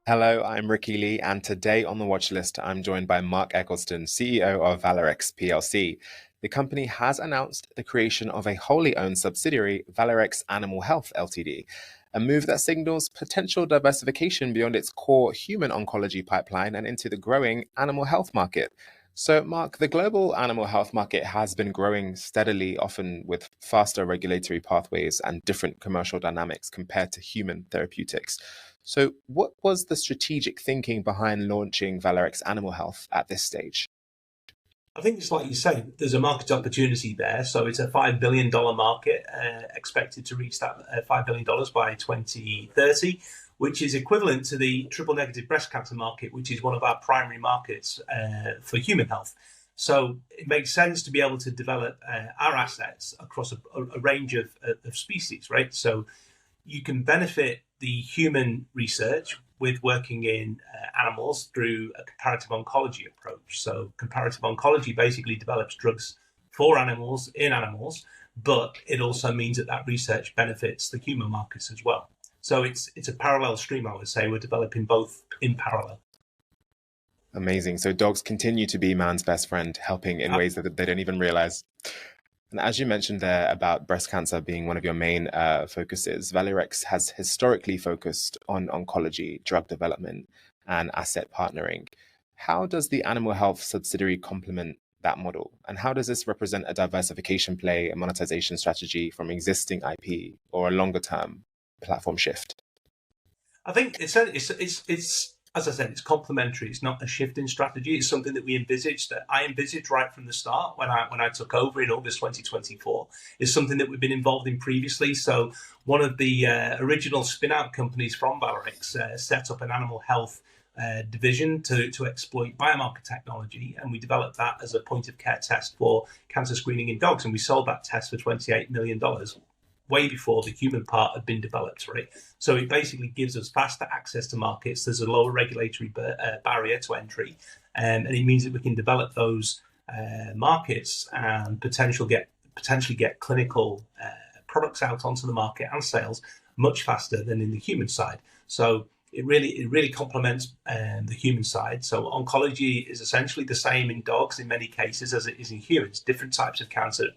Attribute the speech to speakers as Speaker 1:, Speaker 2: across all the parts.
Speaker 1: Hello, I'm Ricki, and today on the watch list, I'm joined by Mark Eccleston, CEO of Valirx plc. The company has announced the creation of a wholly owned subsidiary, Valirx Animal Health Ltd, a move that signals potential diversification beyond its core human oncology pipeline and into the growing animal health market. So, Mark, the global animal health market has been growing steadily, often with faster regulatory pathways and different commercial dynamics compared to human therapeutics. So, what was the strategic thinking behind launching Valirx Animal Health at this stage?
Speaker 2: I think it's like you say, there's a market opportunity there. So it's a $5 billion market, expected to reach that $5 billion by 2030, which is equivalent to the triple negative breast cancer market, which is one of our primary markets for human health. So it makes sense to be able to develop our assets across a range of species, right? So you can benefit the human research with working in animals through a comparative oncology approach. So comparative oncology basically develops drugs for animals, in animals, but it also means that research benefits the human markets as well. So it's a parallel stream, I would say. We're developing both in parallel.
Speaker 1: Amazing. So, dogs continue to be man's best friend, helping in ways that they don't even realize. And as you mentioned there about breast cancer being one of your main focuses, Valirx has historically focused on oncology, drug development, and asset partnering. How does the animal health subsidiary complement that model? And how does this represent a diversification play, a monetization strategy from existing IP, or a longer term platform shift?
Speaker 2: I think it's as I said, it's complementary. It's not a shift in strategy. It's something that I envisaged right from the start when I took over in August 2024. It's something that we've been involved in previously. So one of the original spin-out companies from Valirx set up an animal health division to exploit biomarker technology, and we developed that as a point of care test for cancer screening in dogs, and we sold that test for $28 million. Way before the human part had been developed, right? So it basically gives us faster access to markets. There's a lower regulatory barrier to entry, and it means that we can develop those markets and potentially get clinical products out onto the market and sales much faster than in the human side. So it really complements the human side. So oncology is essentially the same in dogs in many cases as it is in humans. Different types of cancer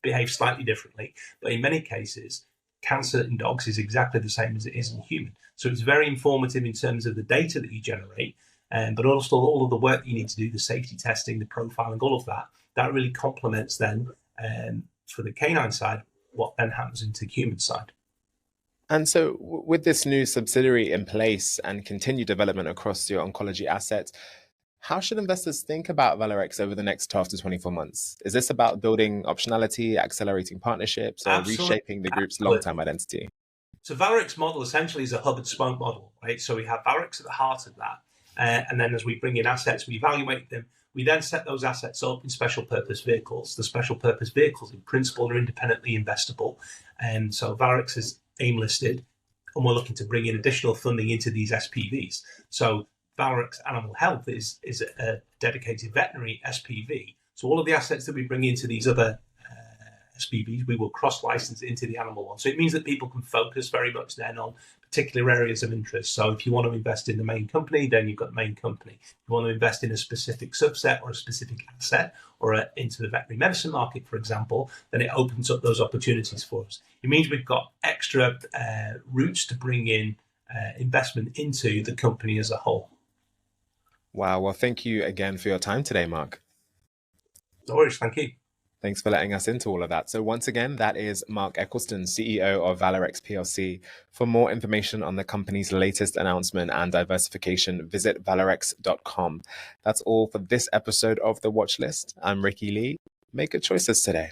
Speaker 2: behave slightly differently, but in many cases, cancer in dogs is exactly the same as it is in human. So it's very informative in terms of the data that you generate, but also all of the work you need to do, the safety testing, the profiling, all of that. That really complements then for the canine side what then happens into the human side.
Speaker 1: And so, with this new subsidiary in place and continued development across your oncology assets, how should investors think about Valirx over the next 12 to 24 months? Is this about building optionality, accelerating partnerships, or reshaping the group's long-term identity?
Speaker 2: So Valirx model essentially is a hub and spoke model, right? So we have Valirx at the heart of that. And then as we bring in assets, we evaluate them. We then set those assets up in special purpose vehicles. The special purpose vehicles in principle are independently investable. And so Valirx is AIM listed, and we're looking to bring in additional funding into these SPVs. So Valirx Animal Health is a dedicated veterinary SPV. So all of the assets that we bring into these other SPVs, we will cross-license into the animal one. So it means that people can focus very much then on particular areas of interest. So if you want to invest in the main company, then you've got the main company. If you want to invest in a specific subset or a specific asset or into the veterinary medicine market, for example, then it opens up those opportunities for us. It means we've got extra routes to bring in investment into the company as a whole.
Speaker 1: Wow. Well, thank you again for your time today, Mark.
Speaker 2: No worries. Thank you.
Speaker 1: Thanks for letting us into all of that. So once again, that is Mark Eccleston, CEO of Valirx plc. For more information on the company's latest announcement and diversification, visit valirx.com. That's all for this episode of The Watch List. I'm Ricki. Make good choices today.